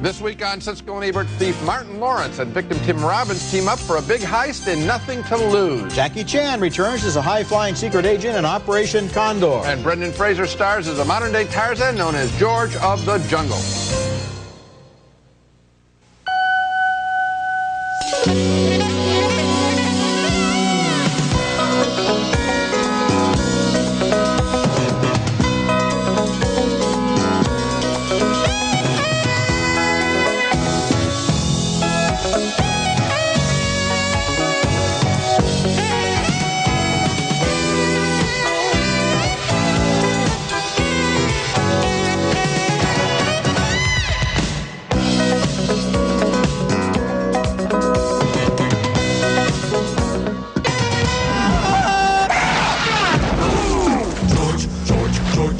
This week on Siskel and Ebert, thief Martin Lawrence and victim Tim Robbins team up for a big heist in Nothing to Lose. Jackie Chan returns as a high-flying secret agent in Operation Condor. And Brendan Fraser stars as a modern-day Tarzan known as George of the Jungle.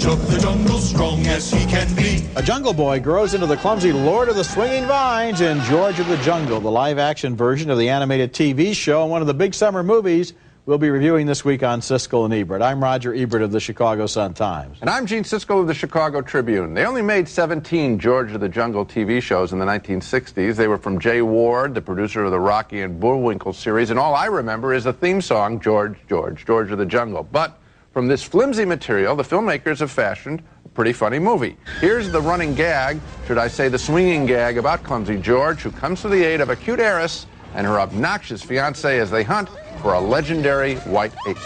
Of the jungle, strong as he can be. A jungle boy grows into the clumsy Lord of the Swinging Vines in George of the Jungle, the live-action version of the animated TV show and one of the big summer movies we'll be reviewing this week on Siskel and Ebert. I'm Roger Ebert of the Chicago Sun-Times. And I'm Gene Siskel of the Chicago Tribune. They only made 17 George of the Jungle TV shows in the 1960s. They were from Jay Ward, the producer of the Rocky and Bullwinkle series, and all I remember is the theme song, George, George, George of the Jungle. But from this flimsy material, the filmmakers have fashioned a pretty funny movie. Here's the running gag, should I say the swinging gag, about clumsy George, who comes to the aid of a cute heiress and her obnoxious fiancé as they hunt for a legendary white ape.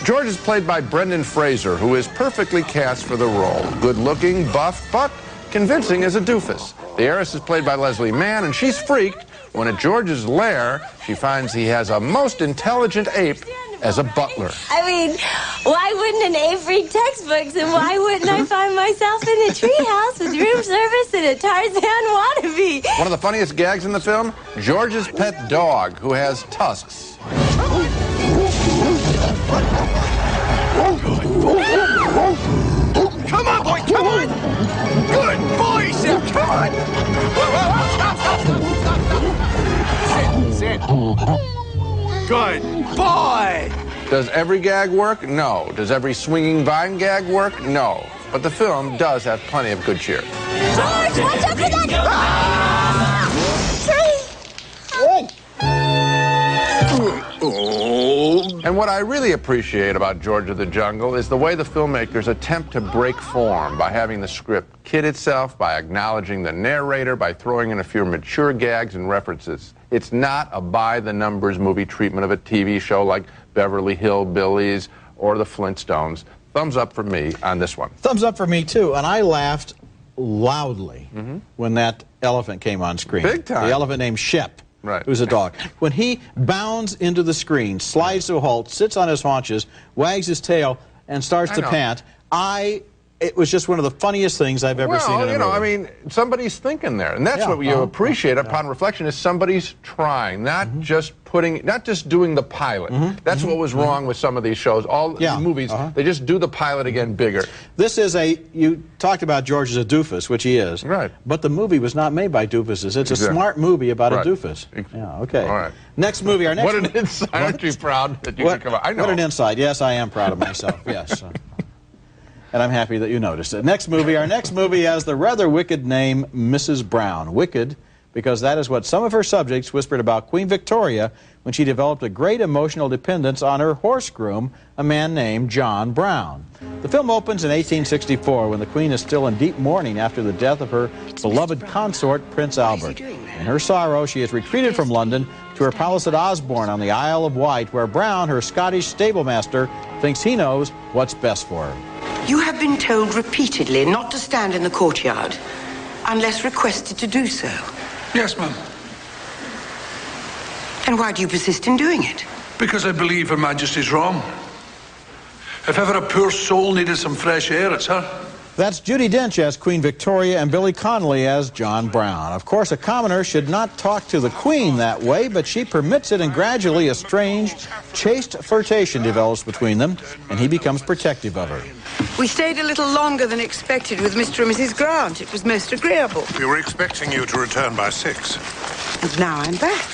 George is played by Brendan Fraser, who is perfectly cast for the role. Good-looking, buff, but convincing as a doofus. The heiress is played by Leslie Mann, and she's freaked when at George's lair, she finds he has a most intelligent ape as a butler. I mean, why wouldn't an ape read textbooks, and why wouldn't I find myself in a treehouse with room service and a Tarzan wannabe? One of the funniest gags in the film, George's pet dog, who has tusks. Come on, boy, come on! Good boy, Sam, come on! Sit. Good boy! Does every gag work? No. Does every swinging vine gag work? No. But the film does have plenty of good cheer. George, watch out for that! And what I really appreciate about George of the Jungle is the way the filmmakers attempt to break form by having the script kid itself, by acknowledging the narrator, by throwing in a few mature gags and references. It's not a by-the-numbers movie treatment of a TV show like Beverly Hillbillies or The Flintstones. Thumbs up for me on this one. Thumbs up for me, too. And I laughed loudly when that elephant came on screen. Big time. The elephant named Shep. Right. Who's a dog. When he bounds into the screen, slides to a halt, sits on his haunches, wags his tail, and starts to pant, it was just one of the funniest things I've ever seen in a movie. I mean, somebody's thinking there, and that's what you appreciate upon reflection is somebody's trying, not just doing the pilot. That's what was wrong with some of these shows. All the movies, they just do the pilot again bigger. This is you talked about George as a doofus, which he is. Right. But the movie was not made by doofuses. It's a smart movie about a doofus. Yeah, okay. All right. Next movie, our next What an insight. Aren't you proud that you could come out? I know. What an insight. Yes, I am proud of myself. Yes. And I'm happy that you noticed it. Our next movie has the rather wicked name Mrs. Brown. Wicked because that is what some of her subjects whispered about Queen Victoria when she developed a great emotional dependence on her horse groom, a man named John Brown. The film opens in 1864 when the Queen is still in deep mourning after the death of her beloved consort, Prince Albert. In her sorrow, she has retreated from London to her palace at Osborne on the Isle of Wight, where Brown, her Scottish stablemaster, thinks he knows what's best for her. You have been told repeatedly not to stand in the courtyard unless requested to do so. Yes, ma'am. And why do you persist in doing it? Because I believe Her Majesty's wrong. If ever a poor soul needed some fresh air, it's her. That's Judi Dench as Queen Victoria and Billy Connolly as John Brown. Of course, a commoner should not talk to the Queen that way, but she permits it, and gradually a strange, chaste flirtation develops between them, and he becomes protective of her. We stayed a little longer than expected with Mr. and Mrs. Grant. It was most agreeable. We were expecting you to return by 6. And now I'm back.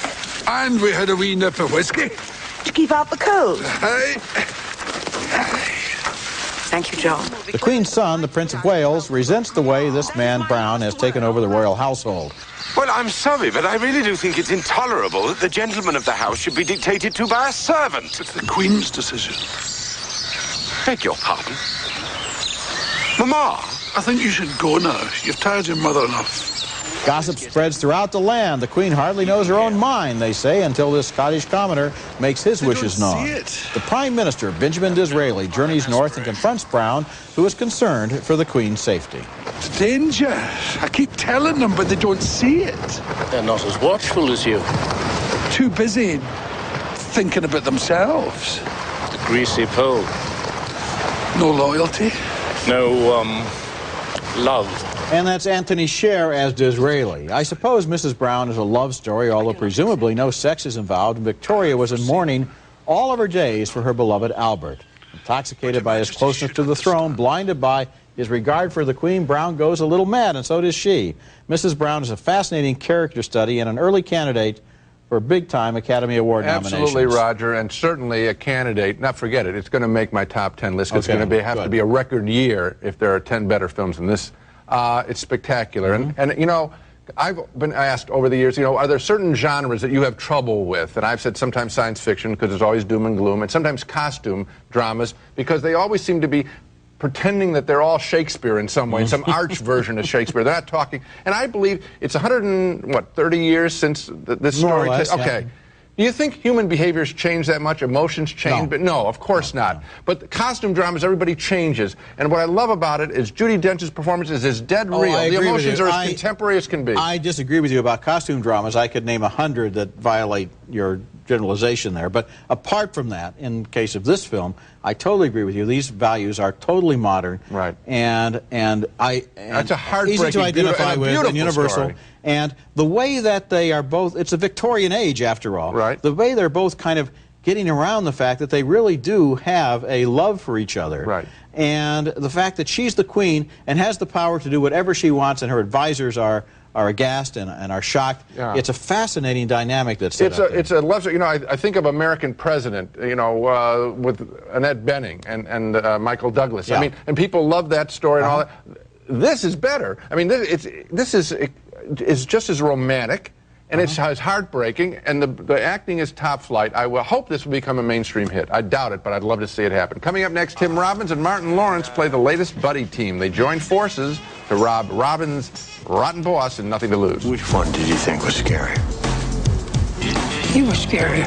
And we had a wee nip of whiskey. To keep out the cold. Hey. Thank you, John. The Queen's son, the Prince of Wales, resents the way this man, Brown, has taken over the royal household. Well, I'm sorry, but I really do think it's intolerable that the gentleman of the house should be dictated to by a servant. It's the Queen's decision. Beg your pardon? Mamma? I think you should go now. You've tired your mother enough. Gossip spreads throughout the land. The Queen hardly knows her own mind, they say, until this Scottish commoner makes his wishes known. The Prime Minister, Benjamin Disraeli, journeys north and confronts Brown, who is concerned for the Queen's safety. It's danger. I keep telling them, but they don't see it. They're not as watchful as you. Too busy thinking about themselves. The greasy pole. No loyalty. No, love. And that's Anthony Sher as Disraeli. I suppose Mrs. Brown is a love story, although presumably no sex is involved, and Victoria was in mourning all of her days for her beloved Albert. Intoxicated by his closeness to the throne, blinded by his regard for the Queen, Brown goes a little mad, and so does she. Mrs. Brown is a fascinating character study and an early candidate for big-time Academy Award nominations. Absolutely, Roger, and certainly a candidate. Not forget it, it's going to make my top 10 list. It's going to have to be a record year if there are 10 better films than this. It's spectacular. And, you know, I've been asked over the years, you know, are there certain genres that you have trouble with? And I've said sometimes science fiction, because there's always doom and gloom, and sometimes costume dramas, because they always seem to be pretending that they're all Shakespeare in some way, some arch version of Shakespeare. They're not talking. And I believe it's 30 years since this story. Okay. Do you think human behaviors change that much? Emotions change? No. But no, of course not. But the costume dramas, everybody changes. And what I love about it is Judi Dench's performance is dead real. The emotions are as contemporary as can be. I disagree with you about costume dramas. I could name 100 that violate your generalization there. But apart from that, in case of this film, I totally agree with you. These values are totally modern. Right. And that's a heartbreaking, easy to identify with and universal. Story. And the way that they are both, it's a Victorian age after all. Right. The way they're both kind of getting around the fact that they really do have a love for each other. Right. And the fact that she's the Queen and has the power to do whatever she wants, and her advisors are aghast and are shocked. Yeah. It's a fascinating dynamic that's set up there. It's a love story. You know, I think of American President, you know, with Annette Bening and Michael Douglas. Yeah. I mean, and people love that story and all that. This is better. I mean, this is just as romantic, and it's as heartbreaking, and the acting is top flight. I will hope this will become a mainstream hit. I doubt it, but I'd love to see it happen. Coming up next, Tim Robbins and Martin Lawrence play the latest buddy team. They join forces to rob Robbins' rotten boss in Nothing to Lose. Which one did you think was scary? You were scary.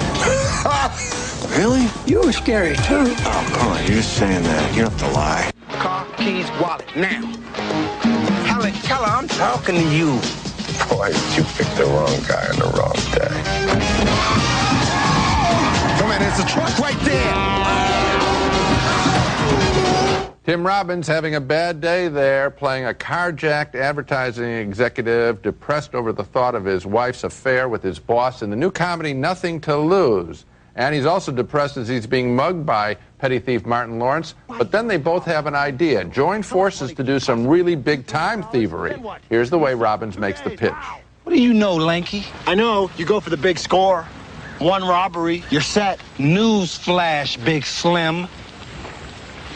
Really? You were scary, too. Oh, come on, you're just saying that. You don't have to lie. Car, keys, wallet, now. Helen Keller, I'm talking to you. Boy, you picked the wrong guy on the wrong day. Come on, there's a truck right there. Tim Robbins having a bad day there, playing a carjacked advertising executive, depressed over the thought of his wife's affair with his boss in the new comedy Nothing to Lose. And he's also depressed as he's being mugged by petty thief Martin Lawrence. But then they both have an idea. Join forces to do some really big-time thievery. Here's the way Robbins makes the pitch. What do you know, Lanky? I know. You go for the big score. One robbery, you're set. News flash, Big Slim.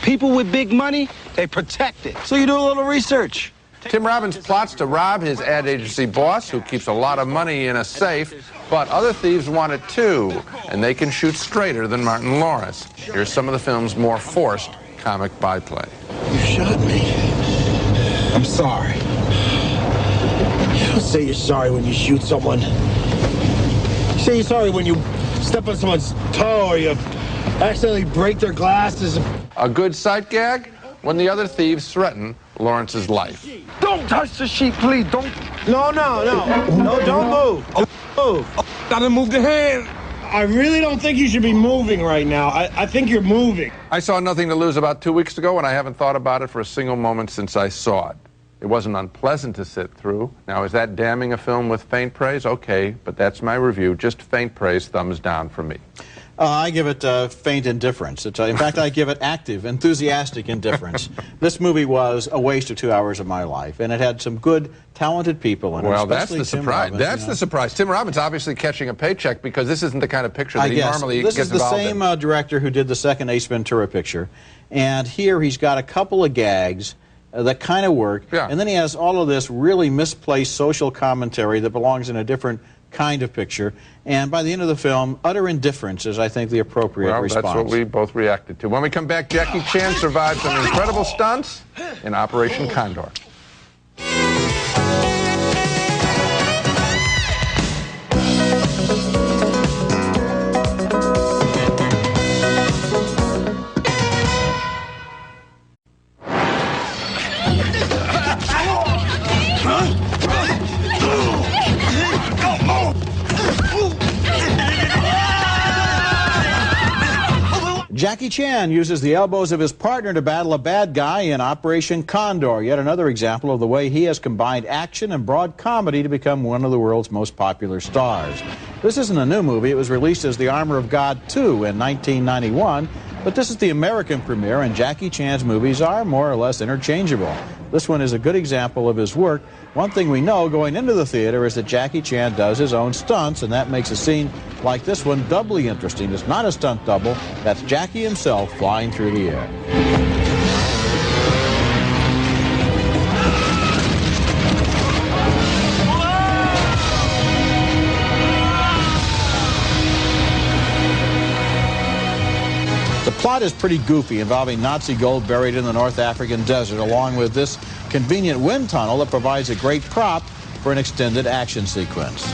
People with big money, they protect it. So you do a little research. Tim Robbins plots to rob his ad agency boss, who keeps a lot of money in a safe, but other thieves want it too, and they can shoot straighter than Martin Lawrence. Here's some of the film's more forced comic byplay. You shot me. I'm sorry. You don't say you're sorry when you shoot someone. You say you're sorry when you step on someone's toe or you accidentally break their glasses. A good sight gag? When the other thieves threaten Lawrence's life. Don't touch the sheet, please. Don't. No, don't move. Move. Gotta move the hand. I really don't think you should be moving right now. I think you're moving. I saw Nothing to Lose about 2 weeks ago, and I haven't thought about it for a single moment since I saw it. It wasn't unpleasant to sit through. Now, is that damning a film with faint praise? Okay, but that's my review. Just faint praise, thumbs down for me. I give it faint indifference. In fact, I give it active, enthusiastic indifference. This movie was a waste of 2 hours of my life, and it had some good, talented people in it. Well, that's the Tim surprise. Robbins, That's the surprise. Tim Robbins obviously catching a paycheck because this isn't the kind of picture that he normally this gets is the involved same in. director who did the second Ace Ventura picture, and here he's got a couple of gags that kind of work, and then he has all of this really misplaced social commentary that belongs in a different kind of picture, and by the end of the film, utter indifference is, I think, the appropriate response. That's what we both reacted to. When we come back, Jackie Chan survived some incredible stunts in Operation Condor. Jackie Chan uses the elbows of his partner to battle a bad guy in Operation Condor, yet another example of the way he has combined action and broad comedy to become one of the world's most popular stars. This isn't a new movie. It was released as The Armor of God 2 in 1991, but this is the American premiere, and Jackie Chan's movies are more or less interchangeable. This one is a good example of his work. One thing we know going into the theater is that Jackie Chan does his own stunts, and that makes a scene like this one doubly interesting. It's not a stunt double. That's Jackie himself flying through the air. The plot is pretty goofy, involving Nazi gold buried in the North African desert, along with this convenient wind tunnel that provides a great prop for an extended action sequence.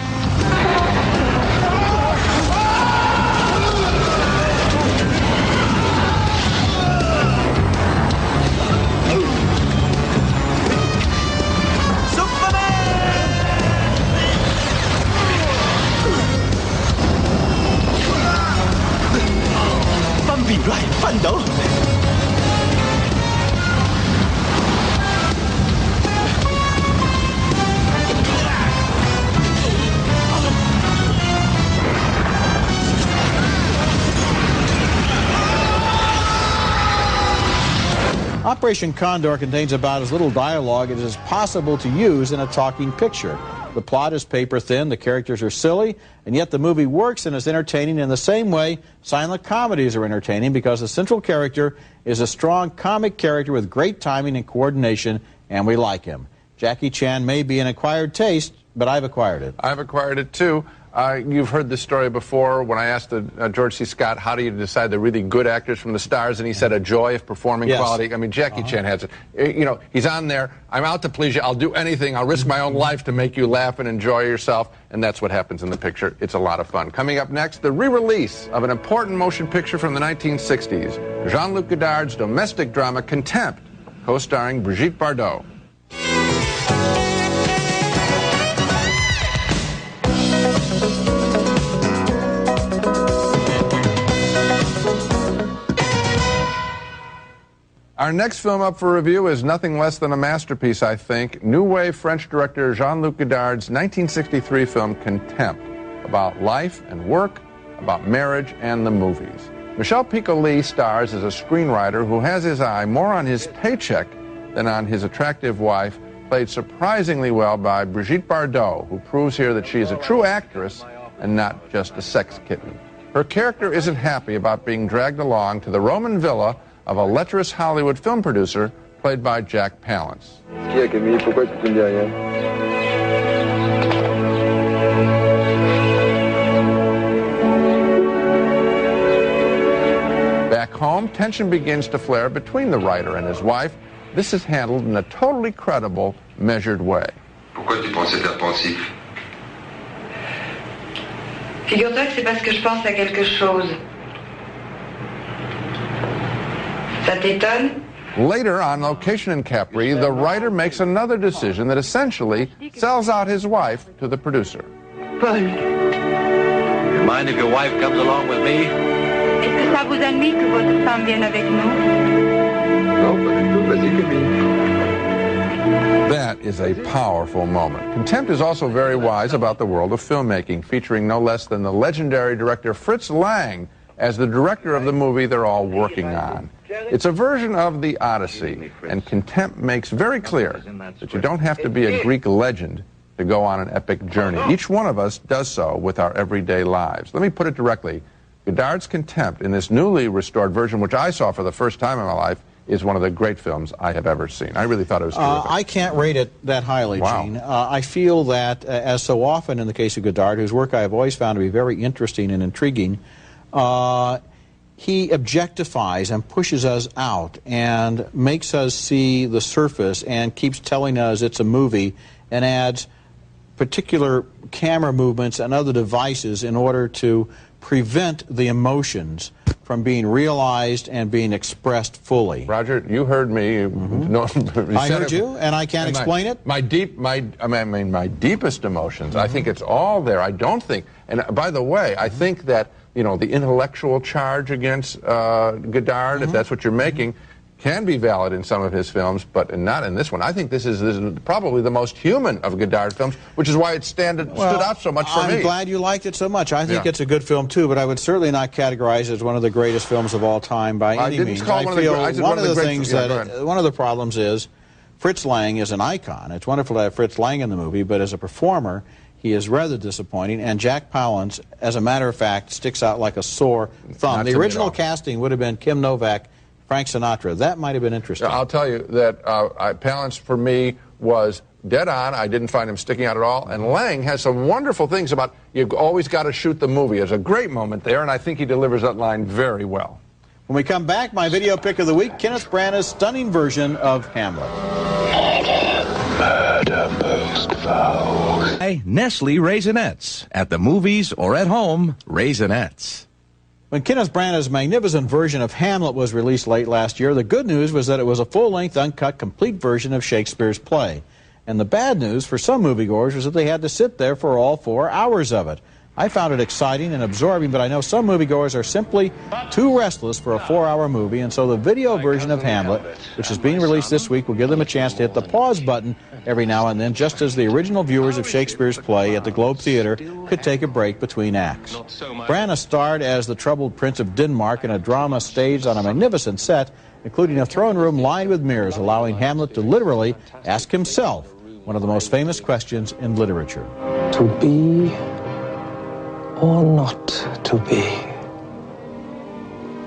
Operation Condor contains about as little dialogue as is possible to use in a talking picture. The plot is paper thin, the characters are silly, and yet the movie works and is entertaining in the same way silent comedies are entertaining, because the central character is a strong comic character with great timing and coordination, and we like him. Jackie Chan may be an acquired taste, but I've acquired it. I've acquired it too. You've heard this story before when I asked George C. Scott, how do you decide the really good actors from the stars? And he said, a joy of performing quality. I mean, Jackie Chan has it. You know, he's on there. I'm out to please you. I'll do anything. I'll risk my own life to make you laugh and enjoy yourself. And that's what happens in the picture. It's a lot of fun. Coming up next, the re-release of an important motion picture from the 1960s, Jean-Luc Godard's domestic drama Contempt, co-starring Brigitte Bardot. Our next film up for review is nothing less than a masterpiece, I think. New Wave French director Jean-Luc Godard's 1963 film Contempt, about life and work, about marriage and the movies. Michel Piccoli stars as a screenwriter who has his eye more on his paycheck than on his attractive wife, played surprisingly well by Brigitte Bardot, who proves here that she is a true actress and not just a sex kitten. Her character isn't happy about being dragged along to the Roman villa of a lecherous Hollywood film producer played by Jack Palance. Back home, tension begins to flare between the writer and his wife. This is handled in a totally credible, measured way. Pourquoi tu pensais être pensif? Figure-toi que c'est parce que je pense à quelque chose. Ça t'étonne? Later, on location in Capri, the writer makes another decision that essentially sells out his wife to the producer. Paul. You mind if your wife comes along with me? Est-ce que ça vous ennuie que votre femme vienne avec nous? Non, pas du tout, vas-y, Camille. That is a powerful moment. Contempt is also very wise about the world of filmmaking, featuring no less than the legendary director Fritz Lang as the director of the movie they're all working on. It's a version of the Odyssey, and Contempt makes very clear that you don't have to be a Greek legend to go on an epic journey. Each one of us does so with our everyday lives. Let me put it directly. Godard's Contempt, in this newly restored version, which I saw for the first time in my life, is one of the great films I have ever seen. I really thought it was terrific. I can't rate it that highly, Wow. Gene. I feel that, as so often in the case of Godard, whose work I have always found to be very interesting and intriguing, he objectifies and pushes us out and makes us see the surface and keeps telling us it's a movie and adds particular camera movements and other devices in order to prevent the emotions from being realized and being expressed fully. Roger, you heard me. No, I heard you, and I can't explain it. My deepest emotions. I think it's all there. I don't think. And by the way, I think that the intellectual charge against Godard, if that's what you're making, can be valid in some of his films, but not in this one. I think this is probably the most human of Godard films, which is why it stood out so much for me. I'm glad you liked it so much. I think it's a good film too, but I would certainly not categorize it as one of the greatest films of all time by any means. One of the problems is Fritz Lang is an icon. It's wonderful to have Fritz Lang in the movie, but as a performer, he is rather disappointing, and Jack Palance, as a matter of fact, sticks out like a sore thumb. The original casting would have been Kim Novak, Frank Sinatra. That might have been interesting. I'll tell you that Palance, for me, was dead on. I didn't find him sticking out at all. And Lang has some wonderful things about, you've always got to shoot the movie. There's a great moment there, and I think he delivers that line very well. When we come back, my video pick of the week, Kenneth Branagh's stunning version of Hamlet. Murder most foul. Hey, Nestle Raisinets. At the movies or at home, Raisinets. When Kenneth Branagh's magnificent version of Hamlet was released late last year, the good news was that it was a full-length, uncut, complete version of Shakespeare's play. And the bad news for some moviegoers was that they had to sit there for all 4 hours of it. I found it exciting and absorbing, but I know some moviegoers are simply too restless for a 4-hour movie, and so the video version of Hamlet, which is being released this week, will give them a chance to hit the pause button every now and then, just as the original viewers of Shakespeare's play at the Globe Theater could take a break between acts. Branagh starred as the troubled Prince of Denmark in a drama staged on a magnificent set, including a throne room lined with mirrors, allowing Hamlet to literally ask himself one of the most famous questions in literature. To be or not to be?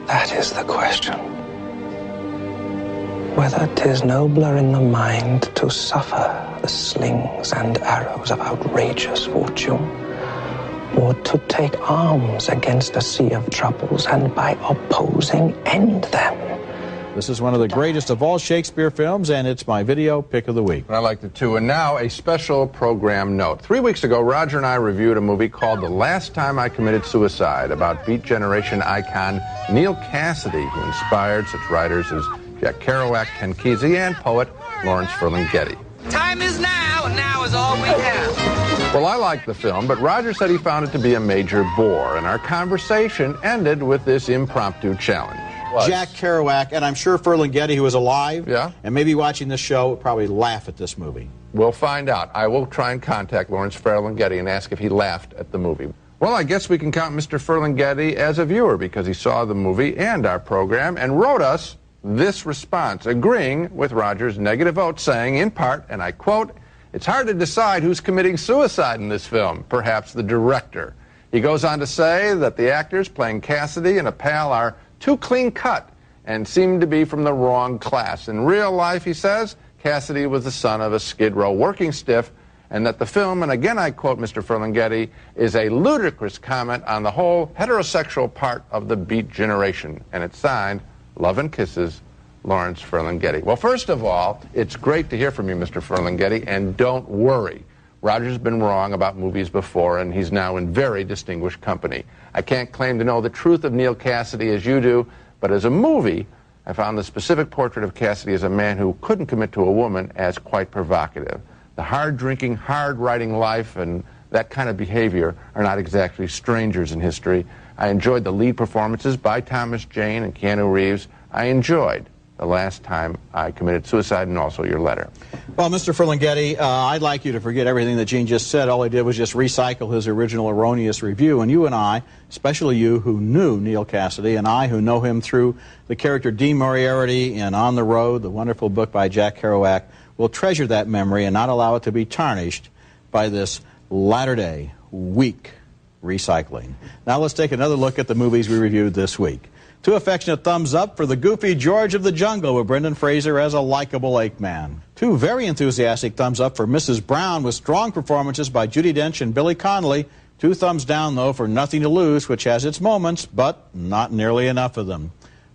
That is the question. Whether 'tis nobler in the mind to suffer the slings and arrows of outrageous fortune, or to take arms against a sea of troubles and by opposing end them. This is one of the greatest of all Shakespeare films, and it's my video pick of the week. I liked it too. And now a special program note. 3 weeks ago, Roger and I reviewed a movie called The Last Time I Committed Suicide, about Beat Generation icon Neal Cassady, who inspired such writers as Jack Kerouac, Ken Kesey, and poet Lawrence Ferlinghetti. Time is now, and now is all we have. Well, I liked the film, but Roger said he found it to be a major bore, and our conversation ended with this impromptu challenge. Jack Kerouac, and I'm sure Ferlinghetti, who is alive, and maybe watching this show, would probably laugh at this movie. We'll find out. I will try and contact Lawrence Ferlinghetti and ask if he laughed at the movie. Well, I guess we can count Mr. Ferlinghetti as a viewer, because he saw the movie and our program and wrote us this response, agreeing with Roger's negative vote, saying, in part, and I quote, "It's hard to decide who's committing suicide in this film, perhaps the director." He goes on to say that the actors playing Cassady and a pal are too clean-cut and seem to be from the wrong class. In real life, he says, Cassady was the son of a Skid Row working stiff, and that the film, and again I quote Mr. Ferlinghetti, is a ludicrous comment on the whole heterosexual part of the Beat Generation. And it's signed, Love and Kisses, Lawrence Ferlinghetti. Well, first of all, it's great to hear from you, Mr. Ferlinghetti, and don't worry. Roger's been wrong about movies before, and he's now in very distinguished company. I can't claim to know the truth of Neal Cassady as you do, but as a movie, I found the specific portrait of Cassady as a man who couldn't commit to a woman as quite provocative. The hard-drinking, hard-writing life and that kind of behavior are not exactly strangers in history. I enjoyed the lead performances by Thomas Jane and Keanu Reeves. I enjoyed the last time I committed suicide, and also your letter. Well, Mr. Ferlinghetti, I'd like you to forget everything that Gene just said. All he did was just recycle his original erroneous review. And you and I, especially you who knew Neil Cassidy, and I who know him through the character Dean Moriarty in On the Road, the wonderful book by Jack Kerouac, will treasure that memory and not allow it to be tarnished by this latter-day, weak recycling. Now let's take another look at the movies we reviewed this week. 2 affectionate thumbs up for the goofy George of the Jungle with Brendan Fraser as a likable ape man. 2 very enthusiastic thumbs up for Mrs. Brown with strong performances by Judi Dench and Billy Connolly. 2 thumbs down, though, for Nothing to Lose, which has its moments, but not nearly enough of them.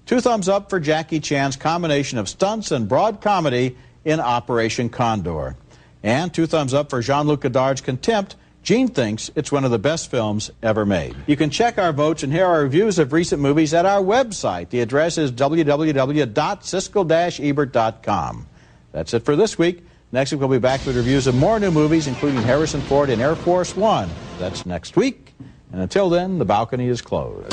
2 thumbs up for Jackie Chan's combination of stunts and broad comedy in Operation Condor. And 2 thumbs up for Jean-Luc Godard's Contempt. Gene thinks it's one of the best films ever made. You can check our votes and hear our reviews of recent movies at our website. The address is www.siskel-ebert.com. That's it for this week. Next week we'll be back with reviews of more new movies, including Harrison Ford in Air Force One. That's next week. And until then, the balcony is closed.